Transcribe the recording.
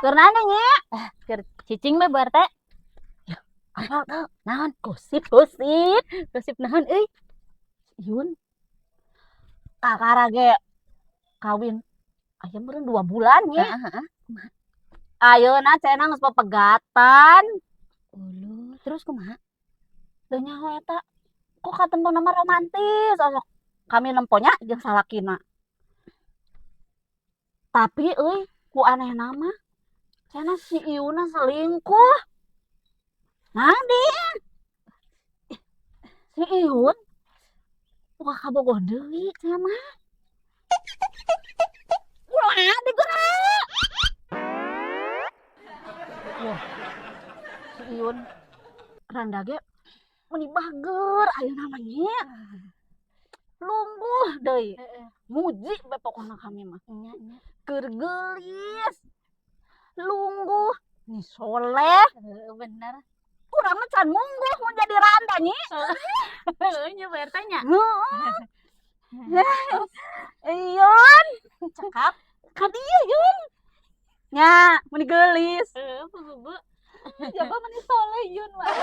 Keur nanya nya. Keur cicing mah bar teh. Apa tuh? Naon gosip Gosip naon euy? Yun kakara ge kawin aya meureun 2 bulan nya. Heeh. Ayeuna cenah geus pepegatan. Uluh, terus kumaha? Teu nyaho eta. Kok katempona mah romantis osok kami nemponya jeung salakina. Tapi euy ku anehna mah cenah si iuna selingkuh. Nah di si Iun wah kabogoh deui cenah mah. Kumaha di geura? Wah, si Iun randa ge meni bager ayeuna mah nya. Lungguh deui. Muji we pokona kami mah. Nya nya. Keur geulis. Lungguh, ni soleh. Bener. Urang mah can mungguh mun jadi randa nyi. Heuh nya bar teh nya. Iun, cakap ka dieu Yun. Nya, meni geulis. Bubu. Jaba meni soleh Yun mah.